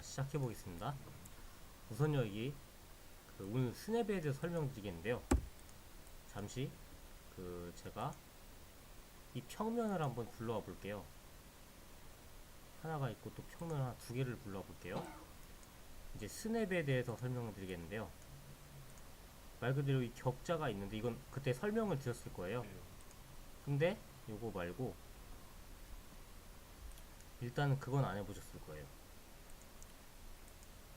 시작해 보겠습니다. 우선 여기 오늘 스냅에 대해서 설명드리겠는데요. 잠시 제가 이 평면을 한번 불러와 볼게요. 하나가 있고 또 평면 하나 두 개를 불러와 볼게요. 이제 스냅에 대해서 설명을 드리겠는데요. 말 그대로 이 격자가 있는데 이건 그때 설명을 드렸을 거예요. 근데 요거 말고 일단은 그건 안 해보셨을 거예요.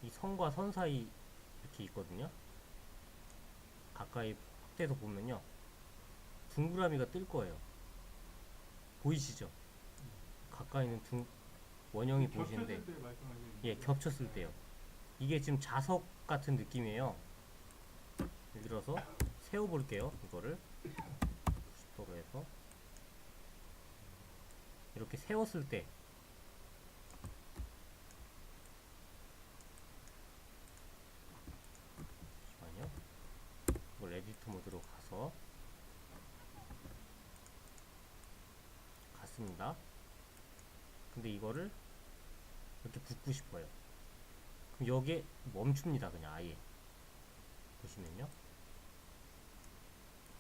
이 선과 선 사이 이렇게 있거든요. 가까이 확대해서 보면요, 동그라미가 뜰 거예요. 보이시죠? 가까이 있는 원형이 보이시는데, 예, 겹쳤을 때요. 이게 지금 자석 같은 느낌이에요. 예를 들어서 세워볼게요. 이거를 90도로 해서 이렇게 세웠을 때 잠시만요. 이걸 에디트 모드로 가서 갔습니다. 근데 이거를 이렇게 붓고 싶어요. 그럼 여기에 멈춥니다. 그냥 아예 보시면요.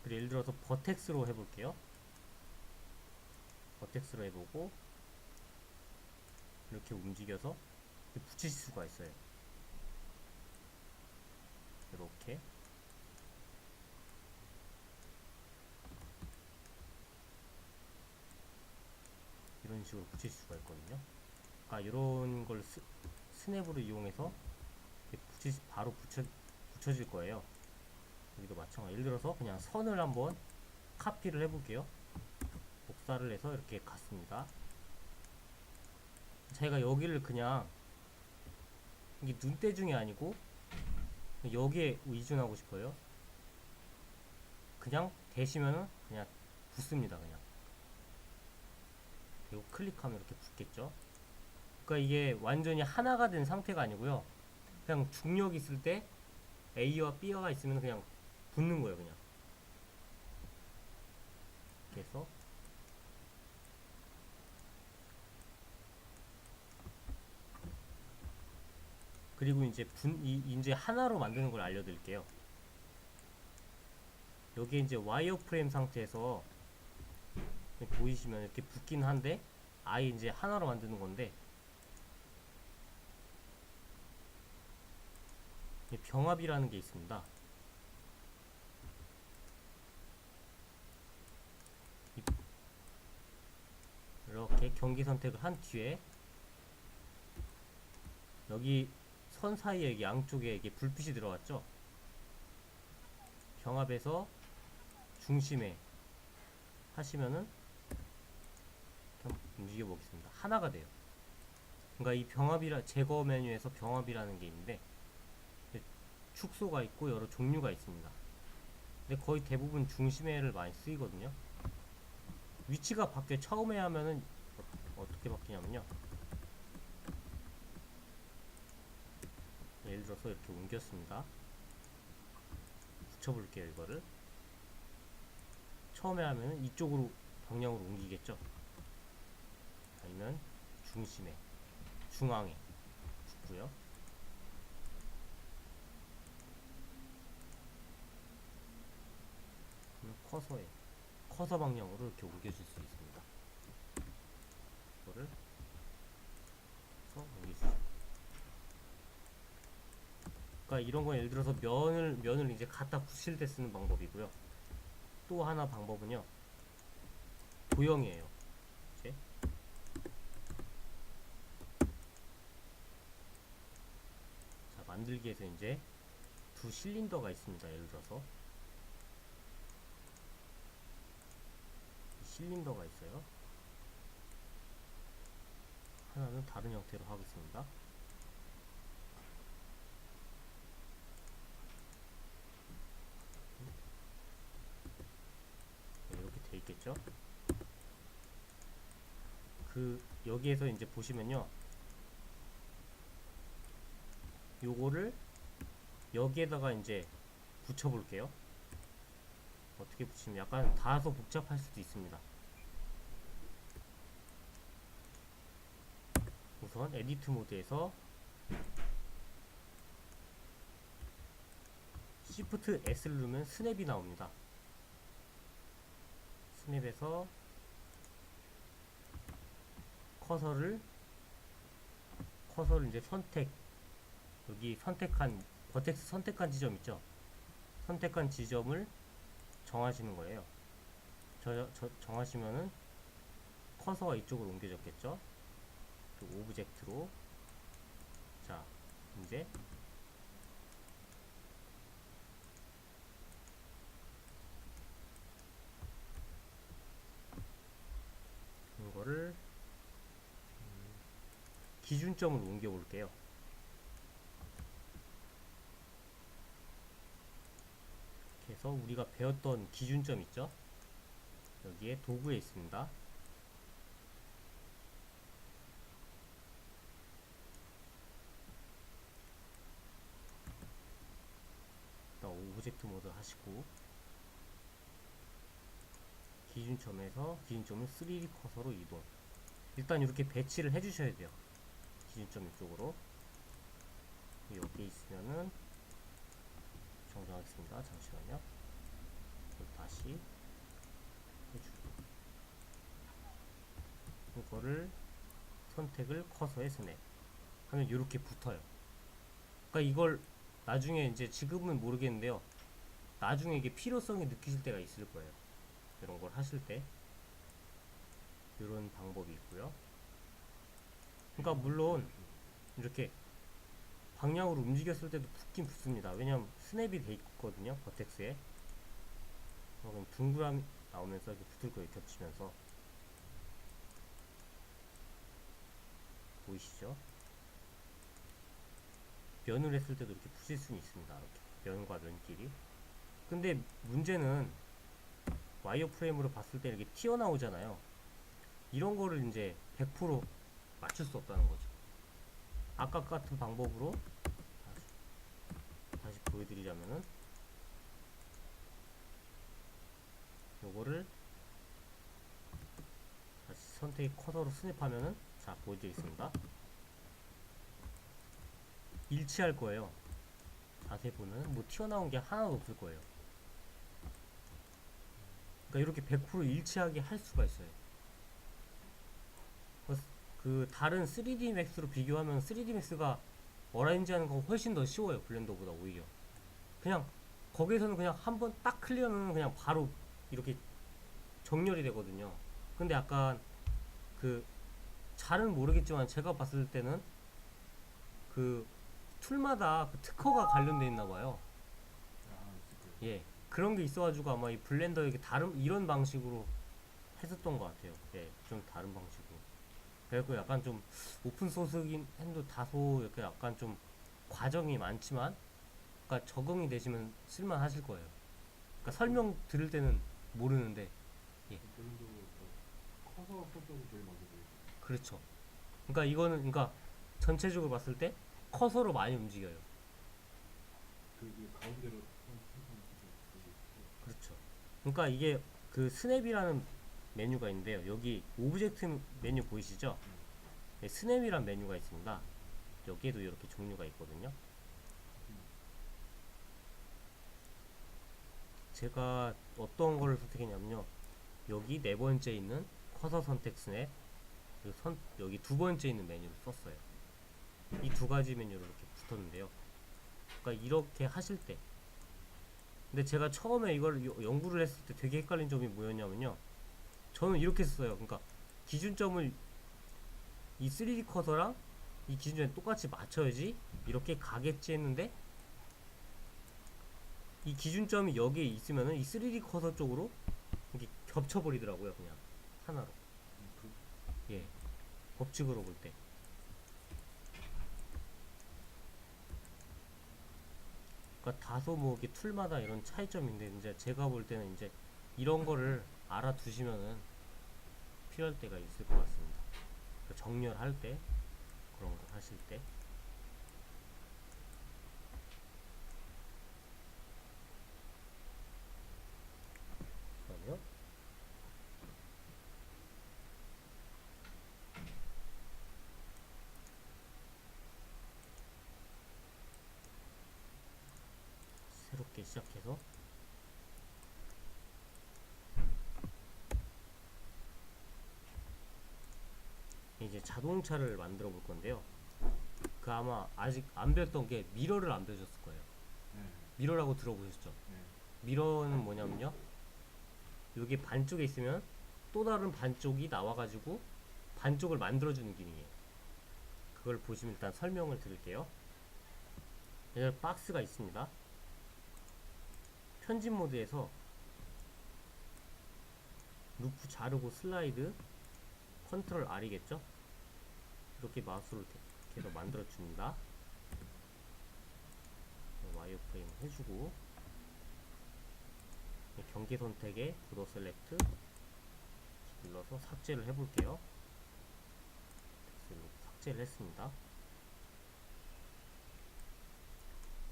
그리고 예를 들어서 버텍스로 해볼게요. 버텍스로 해보고 이렇게 움직여서 이렇게 붙이실 수가 있어요. 이렇게 이런 식으로 붙일 수가 있거든요. 이런 걸 스냅으로 이용해서 바로 붙여질 거예요. 여기도 마찬가지. 예를 들어서 그냥 선을 한번 카피를 해볼게요. 복사를 해서 이렇게 갔습니다. 제가 여기를 그냥 이게 눈대중이 아니고 여기에 의존하고 싶어요. 그냥 대시면은 그냥 붙습니다. 그냥 그리고 클릭하면 이렇게 붙겠죠. 그러니까 이게 완전히 하나가 된 상태가 아니고요. 그냥 중력이 있을 때 A와 B가 있으면 그냥 붙는 거예요. 그냥 이렇게 해서 그리고 이제 이제 하나로 만드는 걸 알려드릴게요. 여기 이제 와이어 프레임 상태에서 보이시면 이렇게 붙긴 한데 아예 이제 하나로 만드는 건데, 병합이라는 게 있습니다. 이렇게 경기 선택을 한 뒤에 여기 선 사이에 양쪽에 이게 불빛이 들어갔죠. 병합에서 중심에 하시면은 움직여 보겠습니다. 하나가 돼요. 그러니까 이 제거 메뉴에서 병합이라는 게 있는데 축소가 있고 여러 종류가 있습니다. 근데 거의 대부분 중심에를 많이 쓰이거든요. 위치가 바뀌어. 처음에 하면은 어떻게 바뀌냐면요, 예를 들어서 이렇게 옮겼습니다. 붙여볼게요. 이거를 처음에 하면은 이쪽으로 방향으로 옮기겠죠. 아니면 중심에, 중앙에 붙고요. 커서 방향으로 이렇게 옮겨줄 수 있습니다. 이거를 옮겨주죠. 그러니까 이런 건 예를 들어서 면을 이제 갖다 붙일 때 쓰는 방법이고요. 또 하나 방법은요, 도형이에요. 이제 자, 만들기에서 이제 두 실린더가 있습니다. 예를 들어서 실린더가 있어요. 하나는 다른 형태로 하겠습니다. 이렇게 돼 있겠죠. 여기에서 이제 보시면요, 요거를 여기에다가 이제 붙여 볼게요. 어떻게 붙이면 약간 다소 복잡할 수도 있습니다. 우선 에디트 모드에서 Shift S를 누르면 스냅이 나옵니다. 스냅에서 커서를 이제 여기 버텍스 선택한 지점 있죠? 선택한 지점을 정하시는 거예요. 정하시면은 커서가 이쪽으로 옮겨졌겠죠? 또 오브젝트로. 자, 이제 이거를 기준점을 옮겨 볼게요. 그래서 우리가 배웠던 기준점 있죠? 여기에 도구에 있습니다. 일단 오브젝트 모드 하시고, 기준점을 3D 커서로 이동. 일단 이렇게 배치를 해주셔야 돼요. 기준점 이쪽으로. 여기 있으면은 정정하겠습니다. 잠시만요. 다시 해주고, 이거를 선택을 커서에 스냅 하면 이렇게 붙어요. 그러니까 이걸 나중에 이제 지금은 모르겠는데요. 나중에 이게 필요성이 느끼실 때가 있을 거예요. 이런 걸 하실 때 이런 방법이 있고요. 그러니까 물론 이렇게 방향으로 움직였을 때도 붙긴 붙습니다. 왜냐면 스냅이 돼 있거든요, 버텍스에. 그럼 둥그람이 나오면서 이렇게 붙을 거예요, 겹치면서. 보이시죠? 면을 했을 때도 이렇게 붙일 수는 있습니다. 이렇게 면과 면끼리. 근데 문제는 와이어프레임으로 봤을 때 이렇게 튀어나오잖아요. 이런 거를 이제 100% 맞출 수 없다는 거죠. 아까 같은 방법으로 다시 보여드리자면은, 요거를 다시 선택 커서로 스냅하면은, 자, 보여드리겠습니다. 일치할 거예요. 자세히 보면 뭐 튀어나온 게 하나도 없을 거예요. 그러니까 이렇게 100% 일치하게 할 수가 있어요. 그 다른 3D 맥스로 비교하면 3D 맥스가 어라인지 하는 거 훨씬 더 쉬워요. 블렌더보다 오히려. 그냥 거기에서는 그냥 한번 딱 클리어하면 그냥 바로 이렇게 정렬이 되거든요. 근데 약간 그 잘은 모르겠지만 제가 봤을 때는 그 툴마다 그 특허가 관련돼 있나 봐요. 예. 그런 게 있어가지고 아마 이 블렌더 이렇게 이런 방식으로 했었던 것 같아요. 예. 좀 다른 방식으로. 그래서 약간 좀 오픈소스긴 해도 다소 이렇게 약간 좀 과정이 많지만, 그러니까 적응이 되시면 쓸만 하실 거예요. 그러니까 설명 들을 때는 모르는데, 예. 커서 설정이 제일 먼저 보이죠. 그렇죠. 그러니까 이거는, 그러니까 전체적으로 봤을 때 커서로 많이 움직여요. 그 가운데로 그렇죠. 그러니까 이게 그 스냅이라는 메뉴가 있는데요. 여기 오브젝트 메뉴 보이시죠? 네, 스냅이란 메뉴가 있습니다. 여기에도 이렇게 종류가 있거든요. 제가 어떤 거를 선택했냐면요. 여기 네 번째 있는 커서 선택 스냅, 여기 두 번째 있는 메뉴를 썼어요. 이 두 가지 메뉴로 이렇게 붙었는데요. 그러니까 이렇게 하실 때, 근데 제가 처음에 이걸 연구를 했을 때 되게 헷갈린 점이 뭐였냐면요. 저는 이렇게 썼어요. 그러니까 기준점을 이 3D 커서랑 이 기준점에 똑같이 맞춰야지 이렇게 가겠지 했는데, 이 기준점이 여기에 있으면은 이 3D 커서 쪽으로 이렇게 겹쳐버리더라고요. 그냥 하나로. 예. 법칙으로 볼 때. 그러니까 다소 뭐 이게 툴마다 이런 차이점인데, 이제 제가 볼 때는 이제 이런 거를 알아두시면은 필요할 때가 있을 것 같습니다. 그러니까 정렬할 때, 그런 거 하실 때. 그러면 새롭게 시작해서 이제 자동차를 만들어 볼 건데요. 그 아마 아직 안 배웠던 게 미러를 안 배우셨을 거예요. 네. 미러라고 들어보셨죠? 네. 미러는 뭐냐면요, 여기 반쪽에 있으면 또 다른 반쪽이 나와가지고 반쪽을 만들어주는 기능이에요. 그걸 보시면 일단 설명을 드릴게요. 여기 박스가 있습니다. 편집 모드에서 루프 자르고 슬라이드 컨트롤 R이겠죠? 이렇게 마우스로 이렇게 해서 만들어 줍니다. 와이어프레임 해주고 경계 선택에 보더 셀렉트 눌러서 삭제를 해볼게요. 삭제를 했습니다.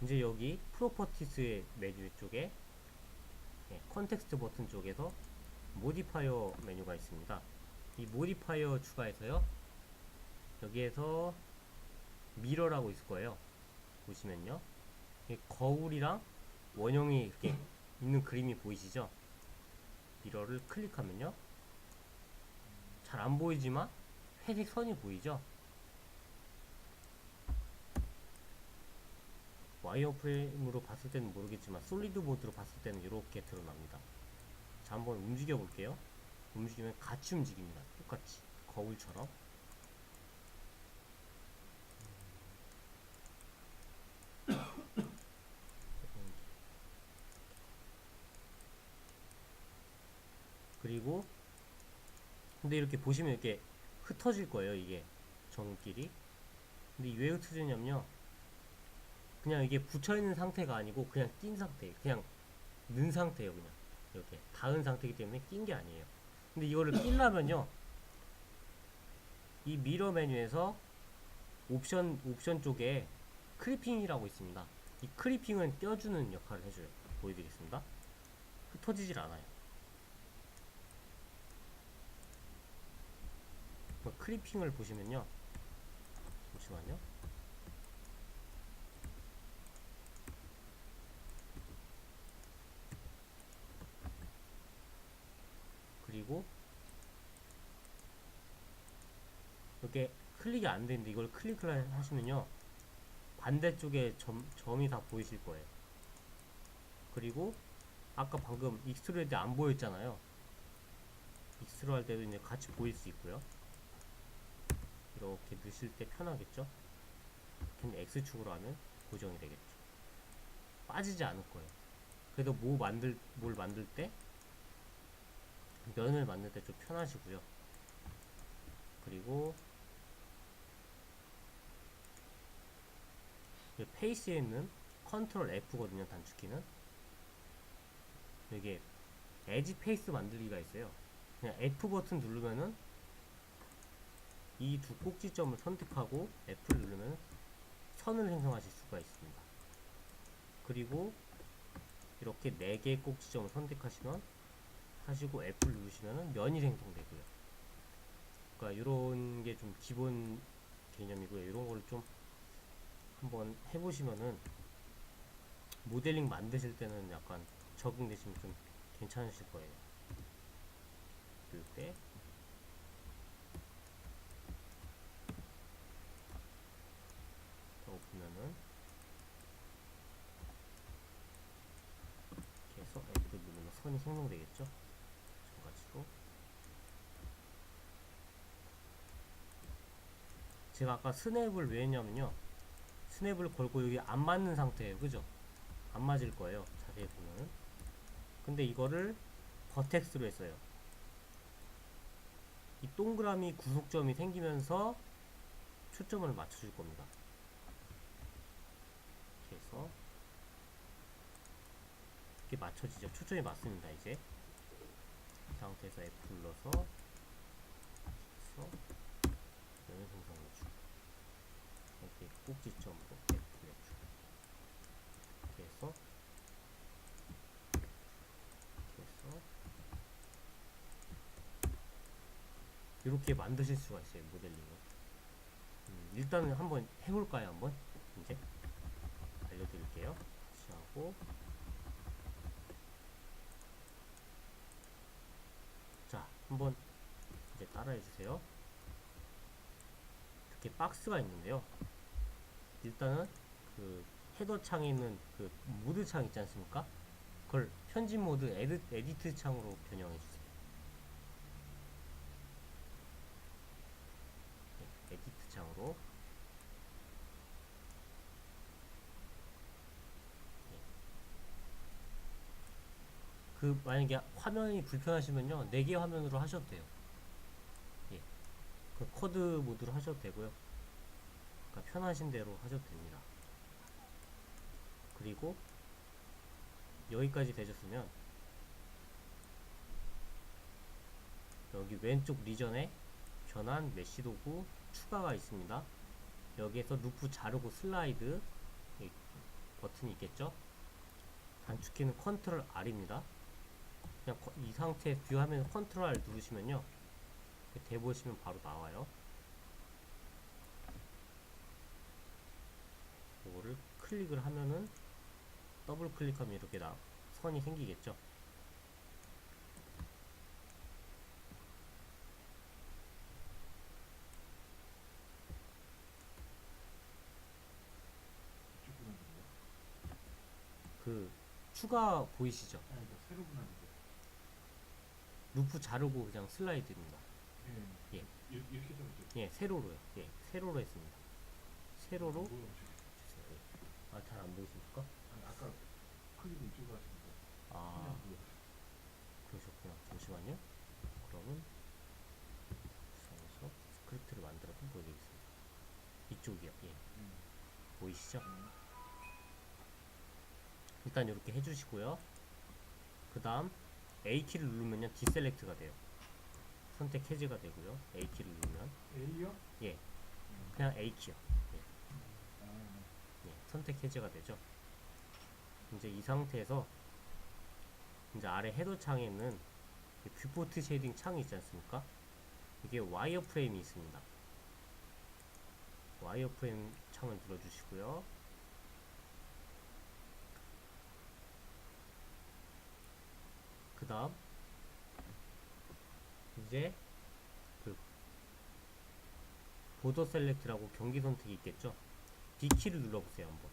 이제 여기 프로퍼티스의 메뉴 쪽에 컨텍스트 버튼 쪽에서 모디파이어 메뉴가 있습니다. 이 모디파이어 추가해서요, 여기에서 미러라고 있을 거예요. 보시면요, 거울이랑 원형이 이렇게 있는 그림이 보이시죠? 미러를 클릭하면요, 잘 안 보이지만 회색 선이 보이죠? 와이어프레임으로 봤을 때는 모르겠지만 솔리드 모드로 봤을 때는 이렇게 드러납니다. 자, 한번 움직여 볼게요. 움직이면 같이 움직입니다. 똑같이 거울처럼. 그리고 근데 이렇게 보시면 이렇게 흩어질 거예요. 이게 점끼리. 근데 왜 흩어지냐면요, 그냥 이게 붙여있는 상태가 아니고 그냥 낀 상태, 그냥 넣은 상태예요. 그냥 이렇게 닿은 상태이기 때문에 낀 게 아니에요. 근데 이거를 끼려면요, 이 미러 메뉴에서 옵션 쪽에 크리핑이라고 있습니다. 이 크리핑은 껴주는 역할을 해줘요. 보여드리겠습니다. 흩어지질 않아요. 크리핑을 보시면요, 잠시만요. 그리고 이렇게 클릭이 안 되는데 이걸 클릭을 하시면요, 반대쪽에 점이 다 보이실 거예요. 그리고 아까 방금 익스트루드 안 보였잖아요. 익스트루 할 때도 이제 같이 보일 수 있고요. 이렇게 넣으실 때 편하겠죠? 근데 X축으로 하면 고정이 되겠죠. 빠지지 않을 거예요. 그래도 뭘 만들 때, 면을 만들 때 좀 편하시고요. 그리고 페이스에 있는 컨트롤 F거든요, 단축키는. 이게 에지 페이스 만들기가 있어요. 그냥 F 버튼 누르면은 이 두 꼭지점을 선택하고 F를 누르면 선을 생성하실 수가 있습니다. 그리고 이렇게 4개의 꼭지점을 선택하시면 하시고 F를 누르시면 면이 생성되고요. 그러니까 이런 게 좀 기본 개념이고요. 이런 걸 좀 한번 해보시면은 모델링 만드실 때는 약간 적응되시면 좀 괜찮으실 거예요. 이때 보면은 이렇게 해서 F 누르면 선이 생성되겠죠? 마찬가지로 제가 아까 스냅을 왜 했냐면요, 스냅을 걸고 여기 안 맞는 상태예요. 그죠? 안 맞을 거예요. 자세히 보면은. 근데 이거를 버텍스로 했어요. 이 동그라미 구속점이 생기면서 초점을 맞춰줄 겁니다. 이렇게 해서 이렇게 맞춰지죠. 초점이 맞습니다. 이제 이 상태에서 F 눌러서 면을 생성해주고, 이렇게 꼭지점으로 F 내주고, 이렇게 해서 이렇게 만드실 수가 있어요. 모델링을. 일단은 한번 해볼까요? 한번 이제 알려드릴게요. 다시 하고 한번 이제 따라해 주세요. 이렇게 박스가 있는데요. 일단은 그 헤더 창에 있는 그 모드 창 있지 않습니까? 그걸 편집 모드 에디트 창으로 변형해 주세요. 네, 에디트 창으로. 네. 그 만약에 화면이 불편하시면요 4개 화면으로 하셔도 돼요. 예. 그 쿼드 모드로 하셔도 되고요. 그러니까 편하신 대로 하셔도 됩니다. 그리고 여기까지 되셨으면 여기 왼쪽 리전에 변환 메시 도구 추가가 있습니다. 여기에서 루프 자르고 슬라이드 버튼이 있겠죠? 단축키는 컨트롤 R입니다. 그냥 이 상태 뷰 화면 컨트롤 R 누르시면요 대보시면 바로 나와요. 이거를 클릭을 하면은 더블 클릭하면 이렇게 선이 생기겠죠? 이쪽 분할인가요? 그 추가 보이시죠? 아니, 그러니까 세로 분할인데. 루프 자르고 그냥 슬라이드입니다. 예. 예. 이렇게 잡으죠. 예, 세로로요. 예, 세로로 했습니다. 세로로 뭐야, 저게? 주세요. 예. 아, 잘 안 보이십니까? 아니, 아까 클릭 이쪽으로 하시니까. 아, 그냥 그거. 그러셨구나. 잠시만요. 그러면 우선에서 스크립트를 만들어서 보여드리겠습니다. 이쪽이요. 예, 보이시죠? 일단 이렇게 해주시고요. 그 다음 A키를 누르면요 디셀렉트가 돼요. 선택 해제가 되고요. A키를 누르면 A요? 예, 그냥 A키요. 아, 예, 선택 해제가 되죠. 이제 이 상태에서 이제 아래 헤더 창에 있는 뷰포트 쉐이딩 창이 있지 않습니까? 이게 와이어 프레임이 있습니다. 와이어 프레임 창을 눌러주시고요. 그 다음 이제 그 보더 셀렉트라고 경기 선택이 있겠죠. B키를 눌러보세요. 한번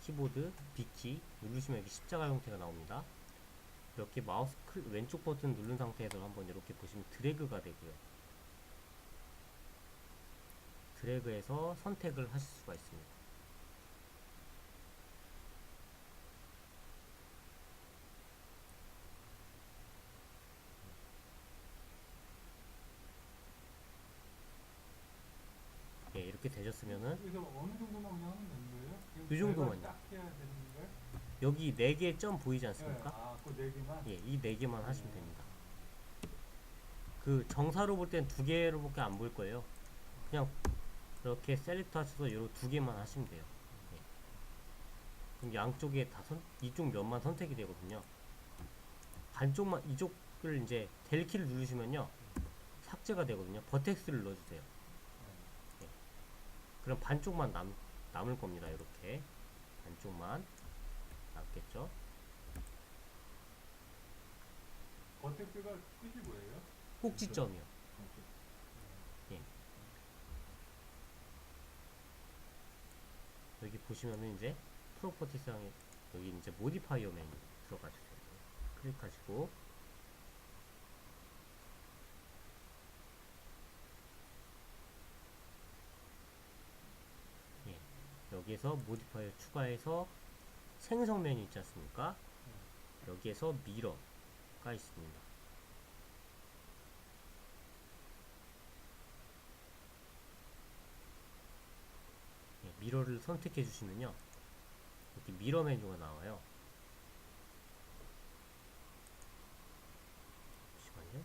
키보드 B키 누르시면 이렇게 십자가 형태가 나옵니다. 이렇게 마우스 왼쪽 버튼 누른 상태에서 한번 이렇게 보시면 드래그가 되고요. 드래그해서 선택을 하실 수가 있습니다. 예, 이렇게 되셨으면은 그래서 어느 정도만 그냥 하면 되는 거예요? 이 정도만요. 딱 해야 되는 거예요? 여기 4개의 점 보이지 않습니까? 아, 그 4개만? 예, 이 4개만 하시면 됩니다. 그 정사로 볼 땐 2개로밖에 안 보일 거예요. 그냥 이렇게 셀렉트 하셔서 요런 2개만 하시면 돼요. 예. 그럼 양쪽에 이쪽 면만 선택이 되거든요. 반쪽만 이쪽을 이제 델키를 누르시면요 삭제가 되거든요. 버텍스를 넣어주세요. 예. 그럼 반쪽만 남을 겁니다. 이렇게 반쪽만 남겠죠. 버텍스가 끝이 뭐예요? 꼭지점이요. 예. 여기 보시면은 이제 프로퍼티 상에 여기 이제 모디파이어 메뉴 들어가 주세요. 클릭하시고 예. 여기에서 모디파이어 추가해서 생성 메뉴 있지 않습니까? 여기에서 미러가 있습니다. 예, 미러를 선택해 주시면요 이렇게 미러 메뉴가 나와요. 잠시만요.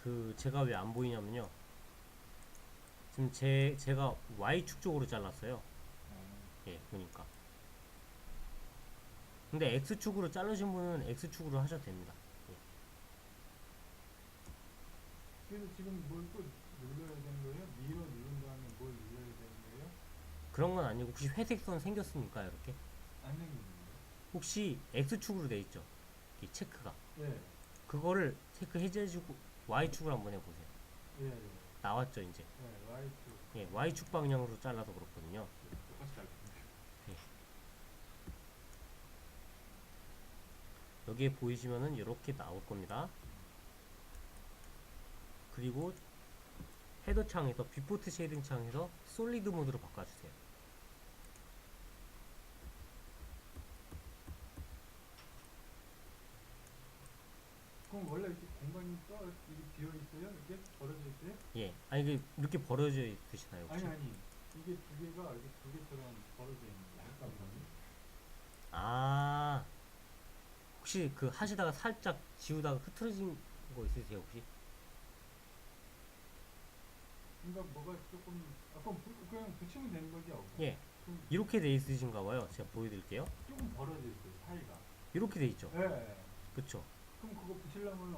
그 제가 왜 안 보이냐면요 지금 제가 Y축 쪽으로 잘랐어요. 예, 보니까. 근데 X축으로 자르신 분은 X축으로 하셔도 됩니다. 예. 그래서 지금 뭘 또 눌러야 되는 거예요? 미러 누른 다음에 뭘 눌러야 되는 거예요? 그런 건 아니고 혹시 회색 선 생겼습니까? 이렇게 안 생기는데. 혹시 X축으로 돼 있죠? 이 체크가 예. 그거를 체크 해제해주고 Y축으로 한번 해보세요. 예. 예. 나왔죠 이제. 예. 라이트. 예, Y축 방향으로 잘라서 그렇거든요. 똑같이 알겠네요. 여기에 보이시면은 이렇게 나올 겁니다. 그리고 헤더 창에서 비포트 쉐이딩 창에서 솔리드 모드로 바꿔주세요. 그럼 원래 이렇게 공간이 이게 비어 있어요? 이게 벌어져 있어요? 예, 아니 이게 이렇게 벌어져 있으시나요 혹시? 아니 이게 두 개가 이렇게 두 개처럼 벌어져 있는 게 약간 거니? 아, 혹시 그 하시다가 살짝 지우다가 흐트러진 거 있으세요 혹시? 그러니까 뭐가 조금 그럼 그냥 붙이면 되는 거죠? 예, 그럼 이렇게 돼 있으신가 봐요. 제가 보여드릴게요. 조금 벌어져 있어요 사이가. 이렇게 돼 있죠. 예. 예. 그쵸? 그럼 그거 붙이려면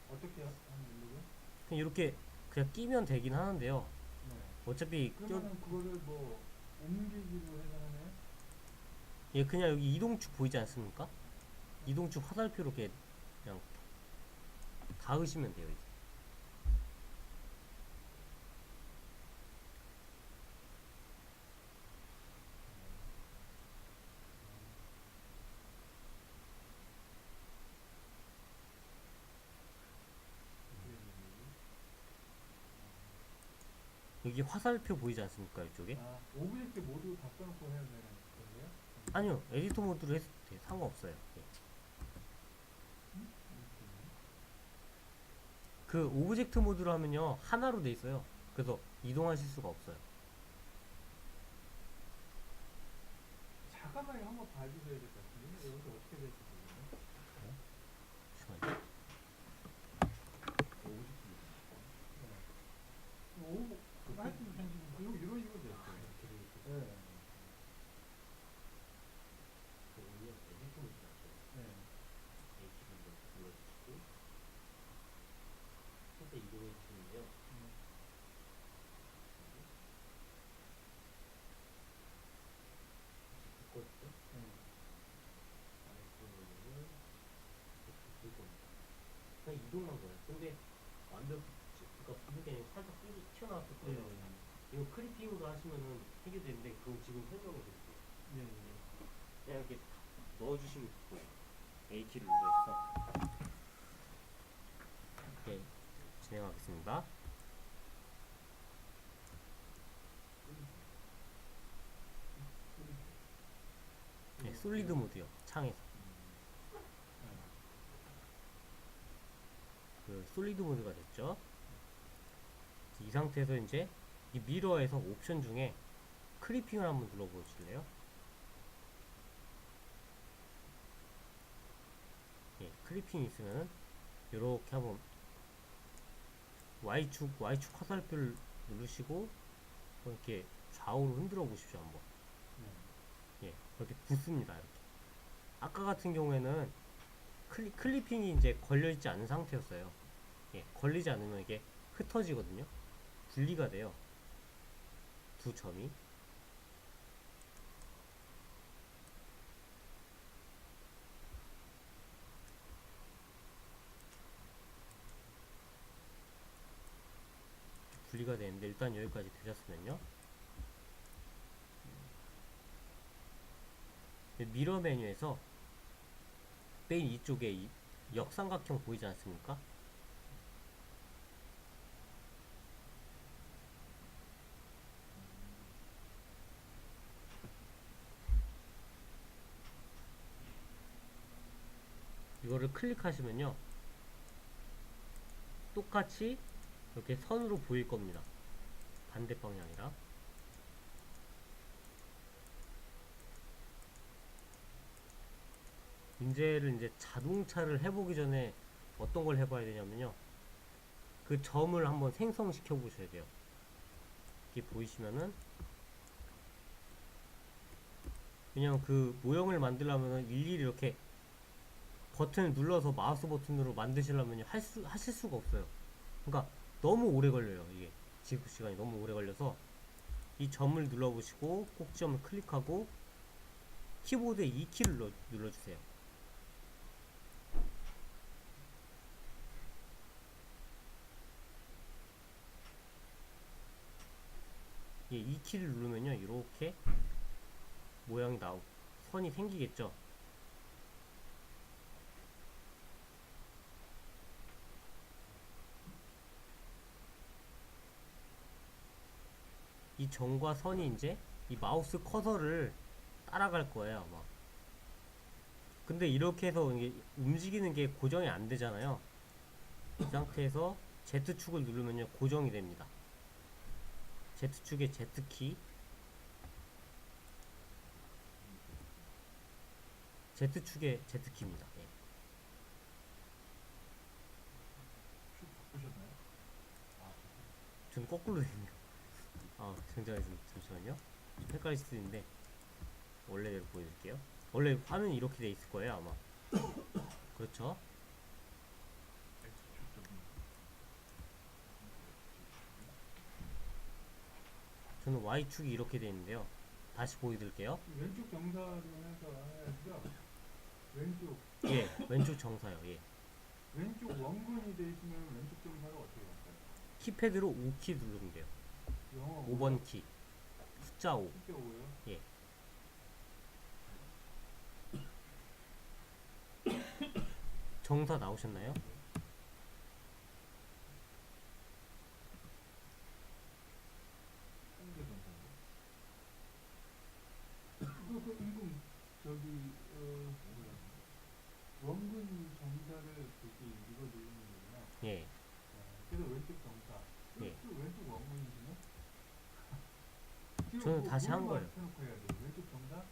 어떻게 하면 되는 거죠? 그냥 이렇게 그냥 끼면 되긴 하는데요. 네. 어차피 그러면은 그거를 뭐 옮기기로 해서 하나요? 예, 그냥 여기 이동축 보이지 않습니까? 이동축 화살표로 이렇게 그냥 닿으시면 돼요. 이제. 여기 화살표 보이지 않습니까? 이쪽에? 아, 오브젝트 모두 다 써놓고 해야 되는 거예요? 아니요, 에디터 모드로 해도 돼요. 상관없어요. 예. 그 오브젝트 모드로 하면요 하나로 돼 있어요. 그래서 이동하실 수가 없어요. 잠깐만 한번 봐주셔야 될 것 같은데 여기 어떻게 될지 모르겠네. 잠시만요. 오브 하여튼 그냥 이런 식으로 됐어요. 네. 네. 이동해 주시는데요. 그냥 이동한 거예요. 근데 완벽, 그러니까 부분이 아니고 살짝 튀어나왔을 예. 거예요. 이거 크리핑으로 하시면은 해결되는데 그건 지금 설명해 드릴게요. 예. 그냥 이렇게 넣어주시면 돼요. A키를 눌러서 네, 진행하겠습니다. 네, 솔리드 모드요. 창에서 그 솔리드 모드가 됐죠. 이 상태에서 이제 이 미러에서 옵션 중에 크리핑을 한번 눌러보실래요? 예, 크리핑이 있으면은 이렇게 한번 Y축 화살표를 누르시고 이렇게 좌우로 흔들어 보십시오 한번. 예, 그렇게 붙습니다. 이렇게. 아까 같은 경우에는 클리핑이 이제 걸려있지 않은 상태였어요. 예, 걸리지 않으면 이게 흩어지거든요. 분리가 돼요. 두 점이. 분리가 되는데 일단 여기까지 되셨으면요. 미러 메뉴에서 맨 이쪽에 이 역삼각형 보이지 않습니까? 이거를 클릭하시면요. 똑같이 이렇게 선으로 보일 겁니다. 반대 방향이라. 문제를 이제 자동차를 해보기 전에 어떤 걸 해봐야 되냐면요. 그 점을 한번 생성시켜 보셔야 돼요. 이게 보이시면은 그냥 그 모형을 만들려면은 일일이 이렇게 버튼을 눌러서 마우스 버튼으로 만드시려면 하실 수가 없어요. 그러니까 너무 오래 걸려요. 이게 지급 시간이 너무 오래 걸려서 이 점을 눌러보시고 꼭지점을 클릭하고 키보드에 2키를 눌러주세요. 예, 2키를 누르면요 이렇게 모양이 선이 생기겠죠. 이 점과 선이 이제 이 마우스 커서를 따라갈 거예요 아마. 근데 이렇게 해서 이게 움직이는 게 고정이 안 되잖아요. 이 상태에서 Z축을 누르면요 고정이 됩니다. Z축의 Z키, Z축의 Z키입니다. 예. 축 바꾸셨나요? 저는 거꾸로 됩니다. 잠시만요. 좀 헷갈릴 수도 있는데 원래대로 보여드릴게요. 원래 화면이 이렇게 돼 있을 거예요 아마. 그렇죠? 저는 Y축이 이렇게 돼 있는데요. 다시 보여드릴게요. 왼쪽 정사로 해서 해야죠. 왼쪽 예, 왼쪽 정사요. 예. 왼쪽 원근이 돼 있으면 왼쪽 정사를 어떻게 할까요? 키패드로 5키 누르면 돼요. 영어 5번 키. 숫자 5. 숫자 5요? 예. 정사 나오셨나요? 홍대 정사인데. 그 임금 저기 원근 정사를 그렇게 읽어드리는 거구나. 예. 그래서 왼쪽 정사. 예. 또 왼쪽 원근이시네? 저는 다시 한 거예요. 해놓고 해야 돼. 왼쪽 정사,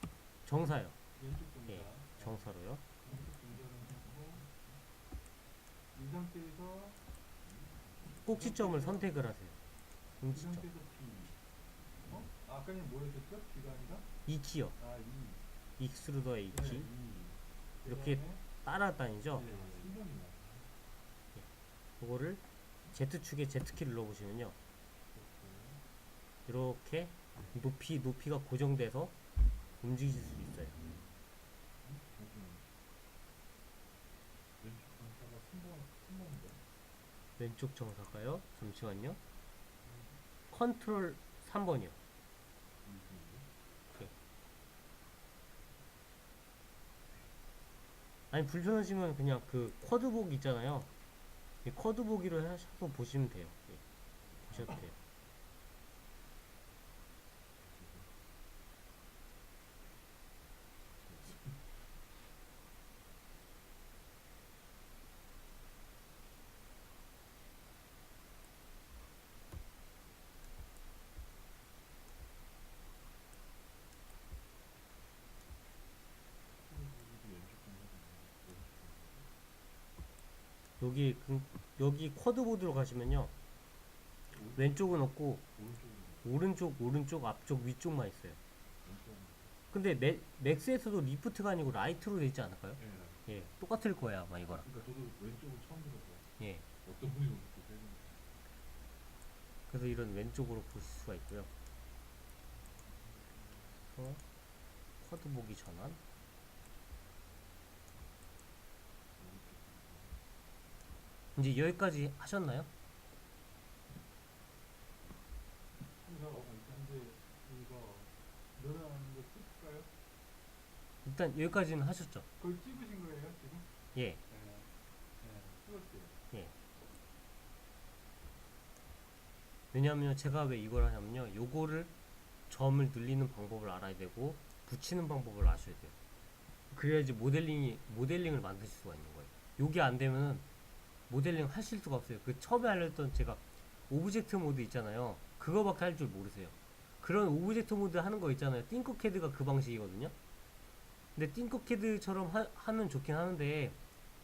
정사요. 왼쪽 정사. 예. 정사로요. 왼쪽 정사를 하고 이 상태에서 꼭지점을 선택을 하세요. 이 꼭지점. 상태에서 B. 아까 전에 뭐였었죠? B가 아니라? 2키요. 익스트루더의 2키. 네, 이렇게 따라다니죠. 네, 신경이나. 그거를 Z축에 Z키를 눌러보시면요. 이렇게 높이가 고정돼서 움직이실 수 있어요. 왼쪽 정사가요. 잠시만요. 컨트롤 3번이요. 아니 불편하시면 그냥 그 쿼드 보기 있잖아요. 이 쿼드 보기로 하셔서 보시면 돼요. 예. 보셔도 돼요. 여기 쿼드보드로 가시면요. 왼쪽은 없고 오른쪽 앞쪽 위쪽만 있어요. 근데 맥스에서도 리프트가 아니고 라이트로 돼 있지 않을까요? 예, 똑같을 거야 아마 이거랑. 그러니까 저도 왼쪽은 처음 들어서 예. 어떤 분이 그렇게 해요? 그래서 이런 왼쪽으로 보실 수가 있고요. 쿼드 보기 전환. 이제 여기까지 하셨나요? 그래서 이제 이거 늘어나는 거 찍을까요? 일단 여기까지는 하셨죠? 그걸 찍으신 거예요 지금? 예. 네, 찍었어요. 예. 왜냐하면 제가 왜 이걸 하냐면요. 요거를 점을 늘리는 방법을 알아야 되고 붙이는 방법을 아셔야 돼요. 그래야지 모델링을 만드실 수가 있는 거예요. 요게 안 되면은 모델링 하실 수가 없어요. 그 처음에 알려줬던 제가 오브젝트 모드 있잖아요. 그거밖에 할 줄 모르세요. 그런 오브젝트 모드 하는 거 있잖아요. 띵커캐드가 그 방식이거든요. 근데 띵커캐드처럼 하면 좋긴 하는데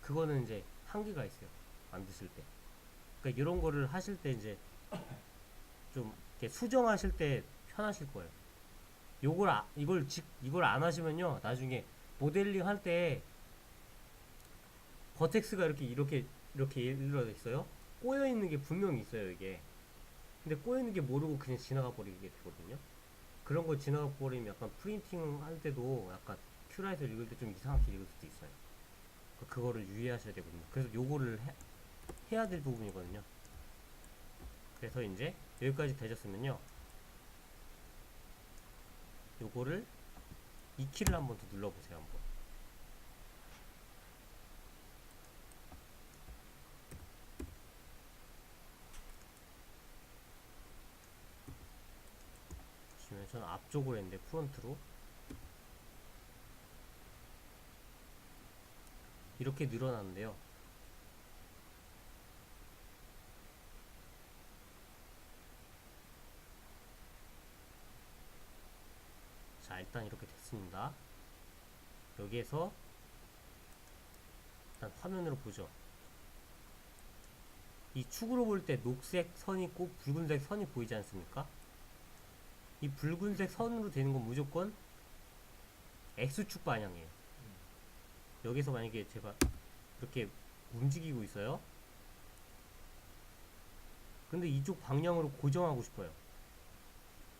그거는 이제 한계가 있어요. 만드실 때. 그러니까 이런 거를 하실 때 이제 좀 이렇게 수정하실 때 편하실 거예요. 이걸 안 하시면요. 나중에 모델링 할 때 버텍스가 이렇게 예를 들어 있어요. 꼬여 있는 게 분명히 있어요, 이게. 근데 꼬이는 게 모르고 그냥 지나가 버리게 되거든요. 그런 거 지나가 버리면 약간 프린팅 할 때도 약간 큐라이트를 읽을 때 좀 이상하게 읽을 수도 있어요. 그거를 유의하셔야 되거든요. 그래서 요거를 해야 될 부분이거든요. 그래서 이제 여기까지 되셨으면요. 요거를 이 키를 한번 더 눌러보세요. 한번. 보시면 저는 앞쪽으로 했는데 프론트로 이렇게 늘어났는데요. 자, 일단 이렇게 됐습니다. 여기에서 일단 화면으로 보죠. 이 축으로 볼 때 녹색 선이 있고 붉은색 선이 보이지 않습니까? 이 붉은색 선으로 되는 건 무조건 X축 방향이에요. 여기서 만약에 제가 이렇게 움직이고 있어요. 근데 이쪽 방향으로 고정하고 싶어요.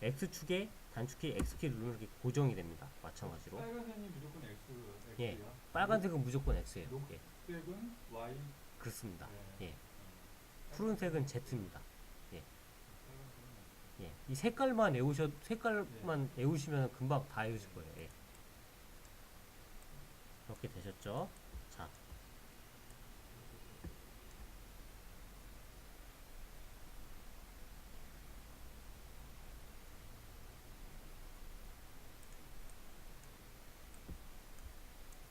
X축에 단축키 X키 누르면 이렇게 고정이 됩니다. 마찬가지로. 빨간색이 무조건 X, 예. X야. 빨간색은 무조건 X예요. 예. 녹색은 Y. 그렇습니다. 네. 예. 푸른색은 Z입니다. 예. 빨간색은 예. 이 색깔만 외우시면 금방 다 외우실 거예요. 예. 이렇게 되셨죠? 자.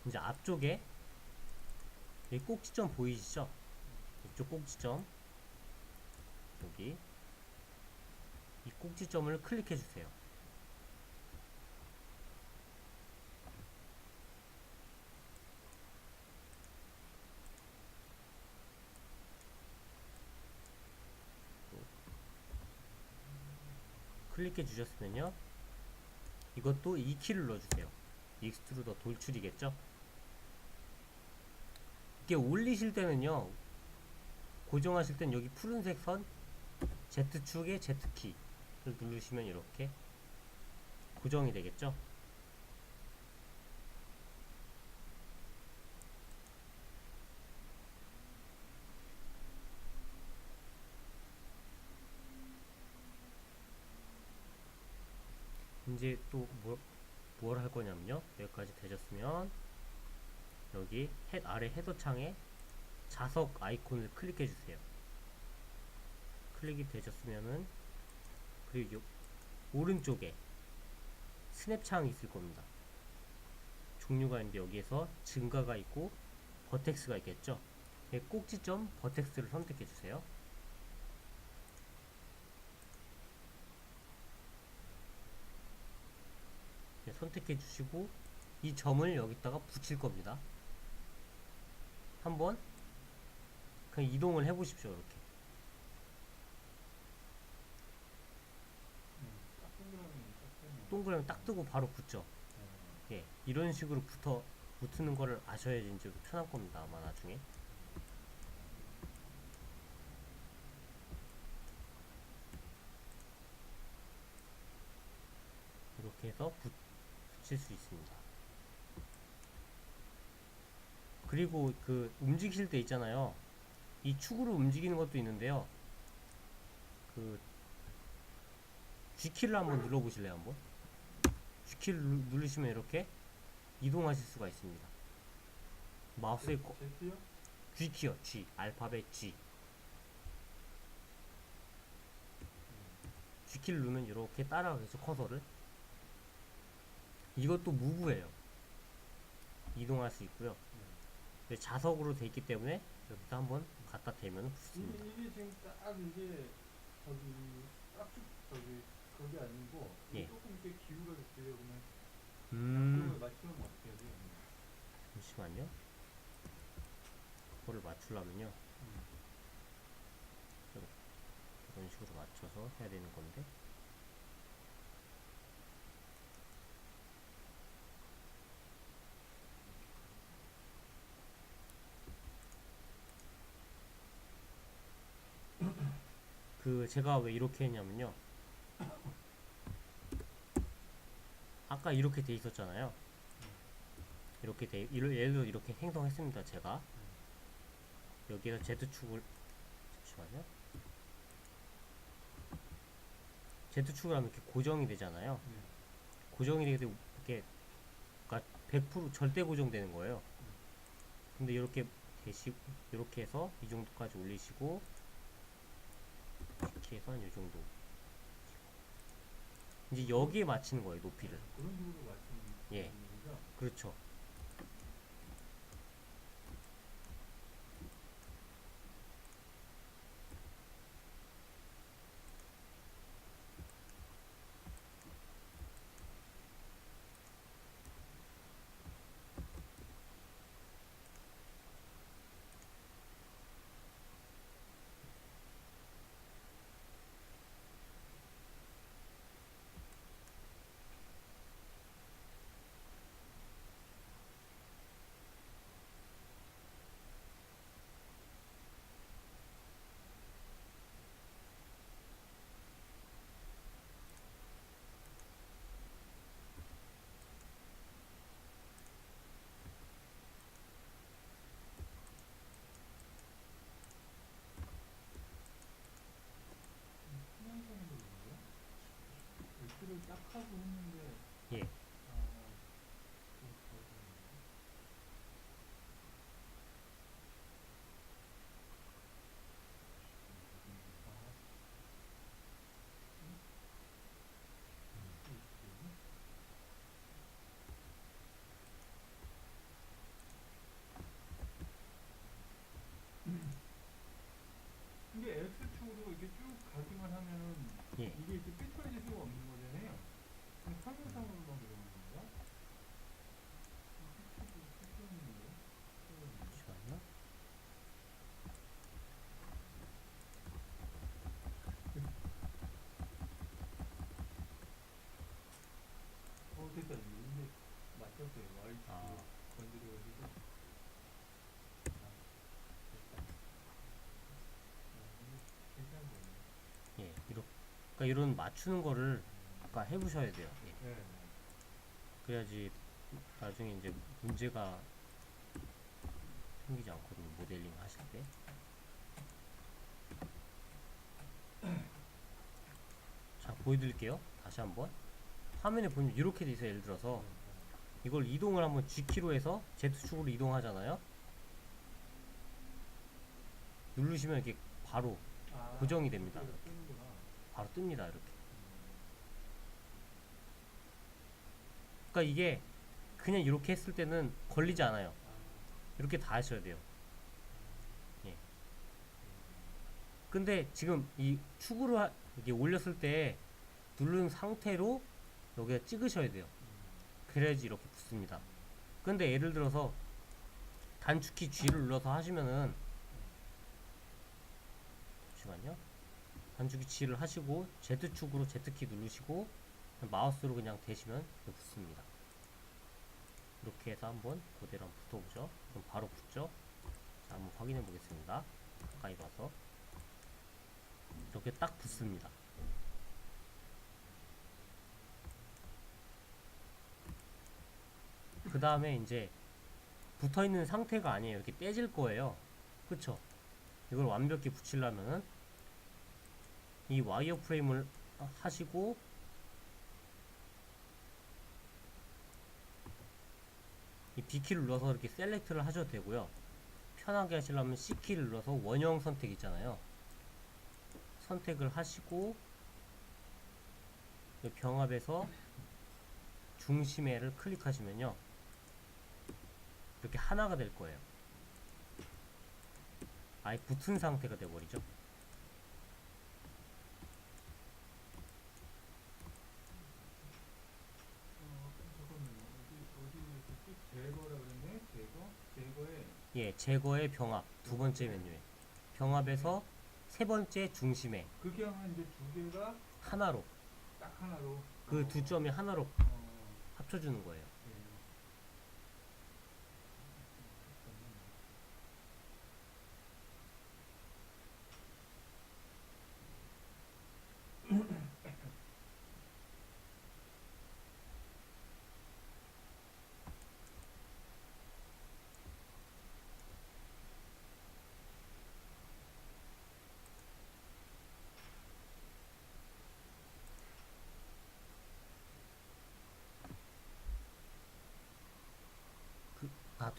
이제 앞쪽에 이 꼭지점 보이시죠? 이쪽 꼭지점. 여기. 이 꼭지점을 클릭해 주세요. 클릭해 주셨으면요. 이것도 이 키를 눌러주세요. 익스트루더 돌출이겠죠? 이게 올리실 때는요. 고정하실 땐 여기 푸른색 선 Z축의 Z키를 누르시면 이렇게 고정이 되겠죠? 이제 또 뭘 할 거냐면요. 여기까지 되셨으면 여기 아래 헤더 창에 자석 아이콘을 클릭해 주세요. 클릭이 되셨으면은 그리고 오른쪽에 스냅 창이 있을 겁니다. 종류가 있는데 여기에서 증가가 있고 버텍스가 있겠죠. 꼭지점 버텍스를 선택해 주세요. 선택해 주시고 이 점을 여기다가 붙일 겁니다. 한번 그냥 이동을 해 보십시오. 이렇게 동그라미 딱 뜨고 바로 붙죠. 예, 이런 식으로 붙는 거를 아셔야지 이제 편할 겁니다. 아마 나중에. 이렇게 해서 붙일 수 있습니다. 그리고 그 움직이실 때 있잖아요. 이 축으로 움직이는 것도 있는데요. 그 G키를 한번 눌러보실래요? 한번. G키를 누르시면 이렇게 이동하실 수가 있습니다. 마우스의 Z요? G키요. G. 알파벳 G. G키를 누르면 이렇게 따라가겠죠. 커서를. 이것도 무브예요. 이동할 수 있고요. 근데 자석으로 돼 있기 때문에 여기다 한번 갖다 대면 붙습니다. 이게 지금 딱 이게 저기 저기 그게 아니고 예. 조금 이렇게 기울어졌어요. 그러면 그걸 맞추면 어떻게 해야 돼요? 잠시만요. 그거를 맞추려면요. 이런 식으로 맞춰서 해야 되는 건데. 그 제가 왜 이렇게 했냐면요. 아까 이렇게 돼 있었잖아요. 예를 들어 이렇게 행동했습니다. 제가 여기에서 Z축을 잠시만요. Z축을 하면 이렇게 고정이 되잖아요. 네. 고정이 되게 되고 이렇게 그러니까 100% 절대 고정되는 거예요. 근데 이렇게 대시고 이렇게 해서 이 정도까지 올리시고 이렇게 해서 한 이 정도. 이제 여기에 맞추는 거예요, 높이를. 그런 식으로 맞추는 예. 거죠? 그렇죠. 수면성도 있는데요? X를 딱 하고 했는데 예. 좀 그렇군요. 근데 X축으로 이렇게 쭉 가기만 하면은 예. 이게 이렇게 삐뚤어질 수가 없는 거잖아요. 근데 설명상으로만 그러는 건가? X축으로 삐뚤어지는데? 잠시만요. 됐다. 이제 맞췄어요. Y축 아. 건드려가지고. 됐다. 이게 괜찮은 거네. 예. 그러니까 이런 맞추는 거를 아까 해보셔야 돼요. 예. 네. 그래야지 나중에 이제 문제가 생기지 않거든요. 모델링 하실 때. 자, 보여드릴게요. 다시 한번. 화면에 보면 이렇게 돼 있어요. 예를 들어서 이걸 이동을 한번 G키로 해서 Z축으로 이동하잖아요. 누르시면 이렇게 바로 고정이 됩니다. 뜨는구나. 바로 뜹니다. 이렇게. 그러니까 이게 그냥 이렇게 했을 때는 걸리지 않아요. 이렇게 다 하셔야 돼요. 예. 근데 지금 이 축으로 이게 올렸을 때 누른 상태로 여기다 찍으셔야 돼요. 그래야지 이렇게 붙습니다. 근데 예를 들어서 단축키 G를 눌러서 하시면은 잠시만요. 단축키 G를 하시고 Z축으로 Z키 누르시고 마우스로 그냥 대시면 붙습니다. 이렇게 해서 한번 그대로 한번 붙어보죠. 그럼 바로 붙죠. 자, 한번 확인해 보겠습니다. 가까이 봐서 이렇게 딱 붙습니다. 그 다음에 이제 붙어있는 상태가 아니에요. 이렇게 떼질 거예요. 그쵸? 이걸 완벽히 붙이려면은 이 와이어 프레임을 하시고 이 B키를 눌러서 이렇게 셀렉트를 하셔도 되고요. 편하게 하시려면 C키를 눌러서 원형 선택 있잖아요. 선택을 하시고 병합에서 중심에를 클릭하시면요. 이렇게 하나가 될 거예요. 아예 붙은 상태가 되어버리죠. 잠깐만요. 어디 제거라 그랬네? 제거에 예, 제거의 병합 두 번째 메뉴에 병합에서 세 번째 중심에 그렇게 하면 이제 두 개가 하나로 딱 하나로 그 두 점이 하나로 합쳐주는 거예요.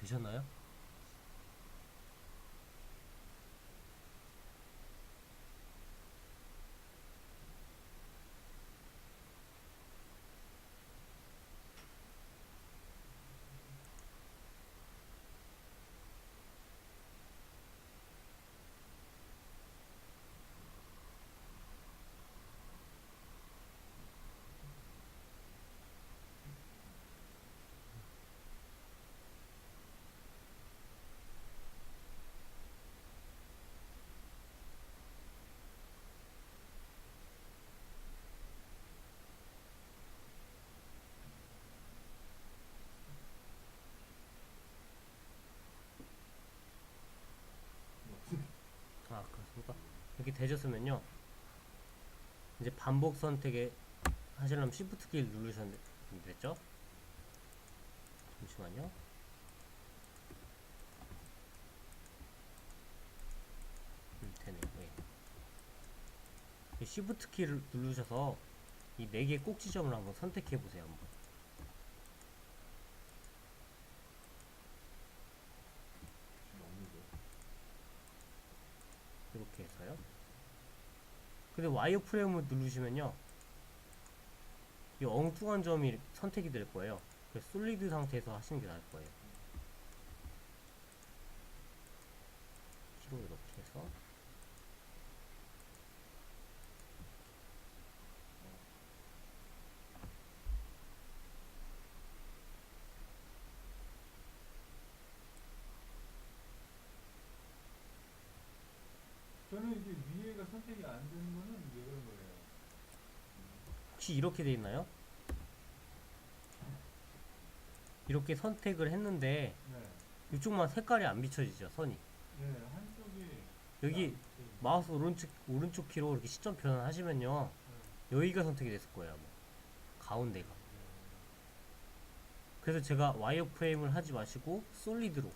되셨나요? 아, 그렇습니까? 이렇게 되셨으면요. 이제 반복 선택에 하시려면 Shift 키를 누르셨는데 됐죠? 잠시만요. 되네요. 예. 이 Shift 키를 누르셔서 이 4개의 꼭 지점을 한번 선택해 보세요. 한번. 이렇게 해서요. 근데 와이어프레임을 누르시면요. 이 엉뚱한 점이 선택이 될 거예요. 그래서 솔리드 상태에서 하시는 게 나을 거예요. 키로 이렇게 해서 저는 이제 위에가 선택이 안 되는 거는 왜 그런 거예요? 혹시 이렇게 돼 있나요? 이렇게 선택을 했는데 네. 이쪽만 색깔이 안 비춰지죠, 선이. 네, 한쪽이 여기 네. 마우스 오른쪽 키로 이렇게 시점 변환하시면요. 여기가 선택이 됐을 거예요, 아마. 가운데가. 그래서 제가 와이어프레임을 하지 마시고 솔리드로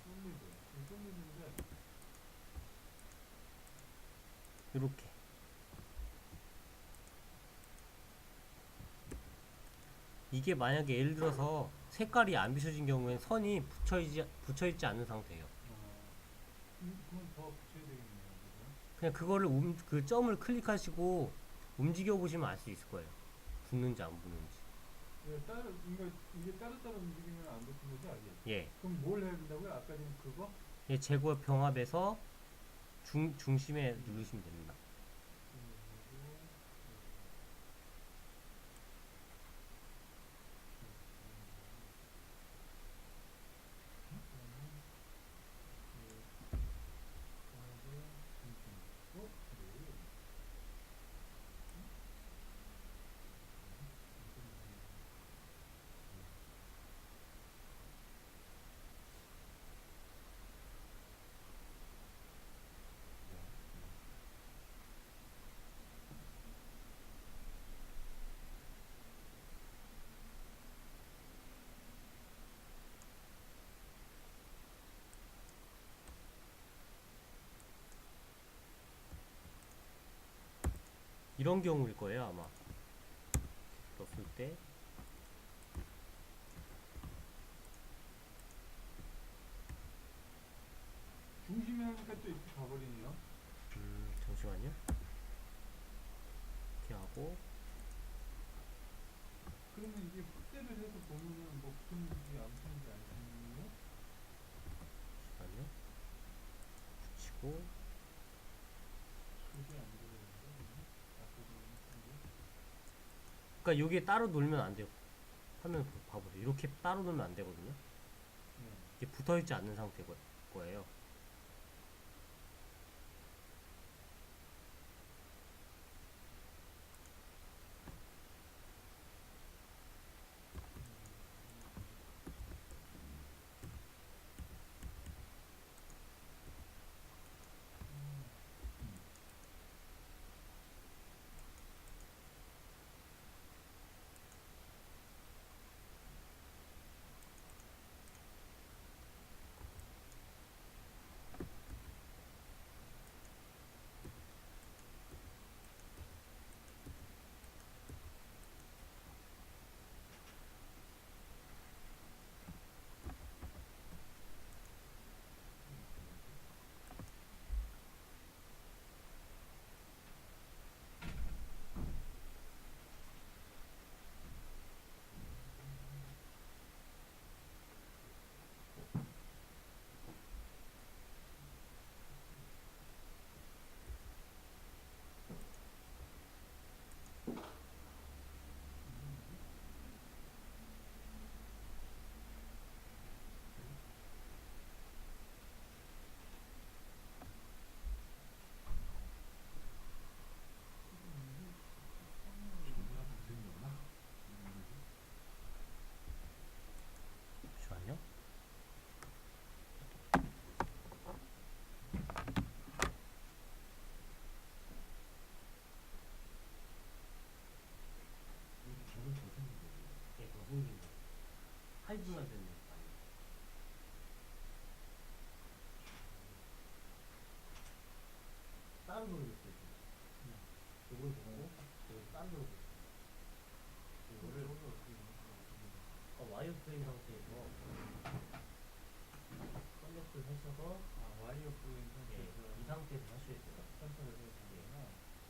솔리드인데 이렇게 이게 만약에 예를 들어서 색깔이 안 비춰진 경우엔 선이 붙여있지 않는 상태예요. 그건 더 붙여야 되겠네요. 그죠? 그냥 그거를 그 점을 클릭하시고 움직여 보시면 알 수 있을 거예요. 붙는지 안 붙는지. 예, 그러니까 이게 따로따로 움직이면 안 붙는 거지 아직. 예. 그럼 뭘 해야 된다고요? 아까 전에 그거? 예, 제거 병합에서 중심에 누르시면 됩니다. 이런 경우일 거예요, 아마. 넣었을 때. 중심에 하니까 또 이렇게 가버리네요. 잠시만요. 이렇게 하고. 그러면 이게 확대를 해서 보면은 뭐 붙었는지 안 붙었는지 알 수 있는 거예요? 잠시만요. 붙이고. 그게 안 되는데 아까 전에 그러니까 여기에 따로 놀면 안 돼요. 화면 봐보세요. 이렇게 따로 놀면 안 되거든요. 네. 이게 붙어있지 않는 상태 거예요. 모르겠어요. 요걸 보고 딴 데로 보고 이거를 와이어프레임 상태에서 셀렉트를 하셔서 와이어 프레임 예, 상태에서 이 상태에서 하셔야 돼요. 선택을 해야 되는구나.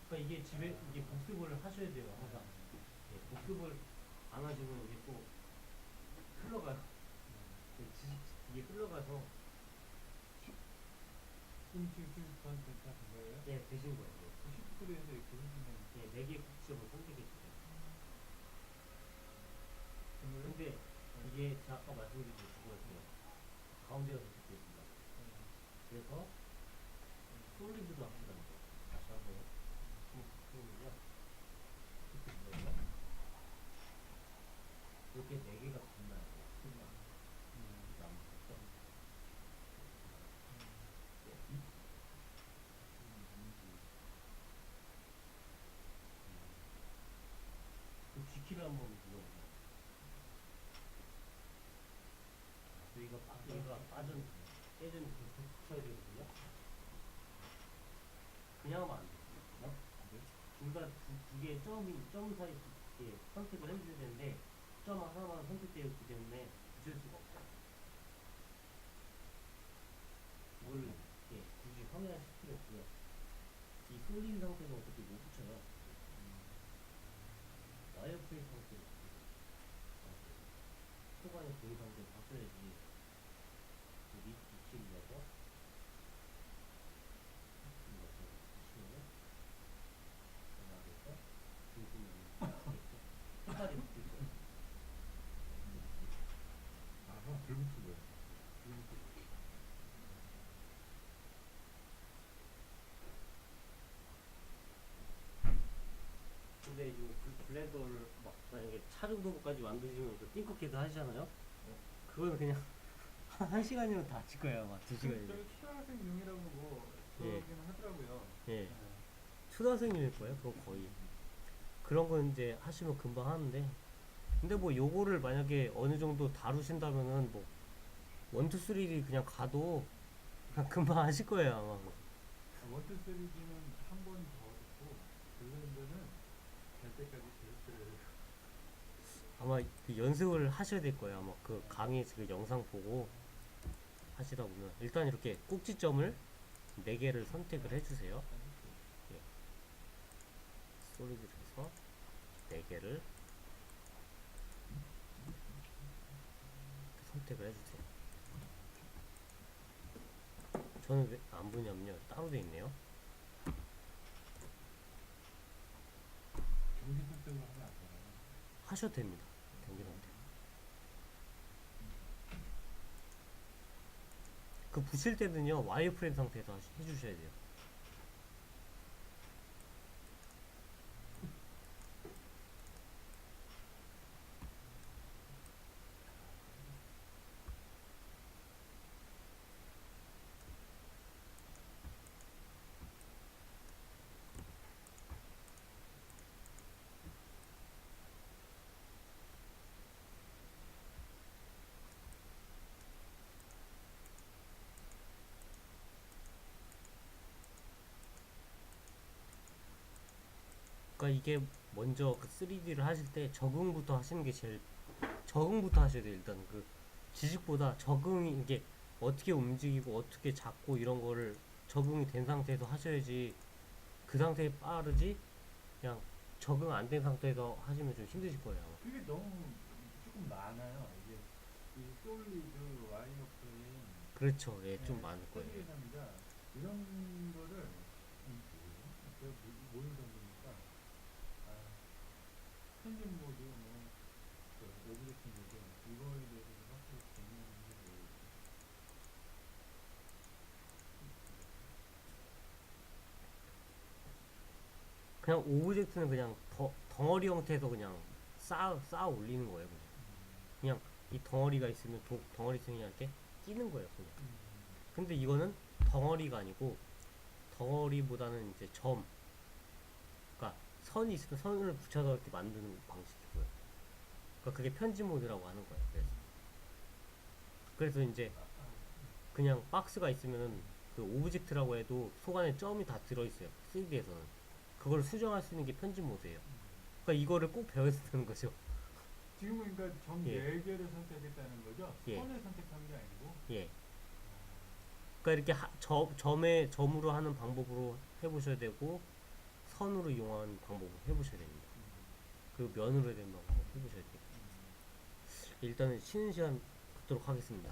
그러니까 이게 집에 이게 복습을 하셔야 돼요. 항상 예, 복습을 안 하시면 이게 또 흘러가요. 예, 이게 흘러가서 지금 저한테 다 된 거예요? 예, 되신 거예요. 시프트에서 이렇게 해주면 예, 4개 국점을 선택해주세요. 된 거예요? 근데 이게 제가 아까 말씀드린 그거였어요. 가운데가 선택되어 있습니다. 그래서 솔리드도 합시다. 다시 한번 해보면요. 이렇게 4개가 붙나요? 그 G키를 한번 눌러보세요. 여기가 깨진 붙여야 되거든요. 그냥 하면 안 돼요. 둘다 두 개의 점 사이 이렇게 선택을 해주셔야 되는데, 점 하나만 선택되어 있기 때문에 붙일 수가 없어요. 이거를 이렇게 굳이 확인하실 필요 없고요. 이 쏠린 상태는 어떻게 못 붙여요. 와이어프레임 상태로 초반에 보인 상태로 하셔야지. 여기 이렇게 눌러서 이렇게 치면은 전화해서 중심을 끝까지 붙일 거예요. 하나 덜 붙은 거예요. 근데 이제 블렌더를 막 만약에 차 정도까지 만드시면 그 띵크캐드 하시잖아요. 그거는 그냥 한 시간이면 다 칠 거예요. 막 2시간이면. 저기 초등학생용이라고 뭐 예. 그러긴 하더라고요. 예. 초등학생일 거예요. 그거 거의. 그런 건 이제 하시면 금방 하는데. 근데 뭐 요거를 만약에 어느 정도 다루신다면은 뭐 1, 2, 3리 그냥 가도 그냥 금방 하실 거예요. 아마. 원투 쓰리지는 한 번 더 듣고 블렌더는 될 때까지 계속 들어야 돼요. 아마 그 연습을 하셔야 될 거예요. 아마 그 강의 그 영상 보고 하시다 보면 일단 이렇게 꼭지점을 4개를 선택을 해주세요. 예. 솔리드에서 4개를 선택을 해주세요. 저는 왜 안 보냐면요. 따로 돼 있네요. 경기 선택으로 하면 안 되나요? 하셔도 됩니다. 경기 상태. 그 붙일 때는요. 와이어프레임 상태에서 해주셔야 돼요. 그러니까 이게 먼저 그 3D를 하실 때 적응부터 하시는 게 제일 적응부터 하셔야 돼요. 일단 그 지식보다 적응이 이게 어떻게 움직이고 어떻게 잡고 이런 거를 적응이 된 상태에서 하셔야지 그 상태에 빠르지 그냥 적응 안 된 상태에서 하시면 좀 힘드실 거예요. 아마. 그게 너무 조금 많아요. 이게 이 솔리드, 와이어 프레임, 그렇죠. 예, 좀 많을 거예요. 3D 상자 이런 거를 제가 뭘 적으니까 편집 모드, 오브젝트 모드 이거에 대해서 확실히 재미있는 게 뭐예요? 그냥 오브젝트는 그냥 덩어리 형태에서 그냥 쌓아 올리는 거예요. 그냥 이 덩어리가 있으면 덩어리 있으면 그냥 이렇게 끼는 거예요. 그냥. 근데 이거는 덩어리가 아니고 덩어리보다는 이제 그러니까 선이 있으면 선을 붙여서 이렇게 만드는 방식이고요. 그러니까 그게 편집 모드라고 하는 거예요. 그래서 이제 그냥 박스가 있으면은 그 오브젝트라고 해도 속 안에 점이 다 들어있어요. 3D에서는. 그걸 수정할 수 있는 게 편집 모드예요. 그러니까 이거를 꼭 배워야 되는 거죠. 지금은 그러니까 점 예. 4개를 선택했다는 거죠? 예. 선을 선택한 게 아니고. 예. 그러니까 이렇게 점으로 하는 방법으로 해보셔야 되고, 선으로 이용하는 방법으로 해보셔야 됩니다. 그리고 면으로 되는 방법 해보셔야 돼요. 일단은 쉬는 시간 갖도록 하겠습니다.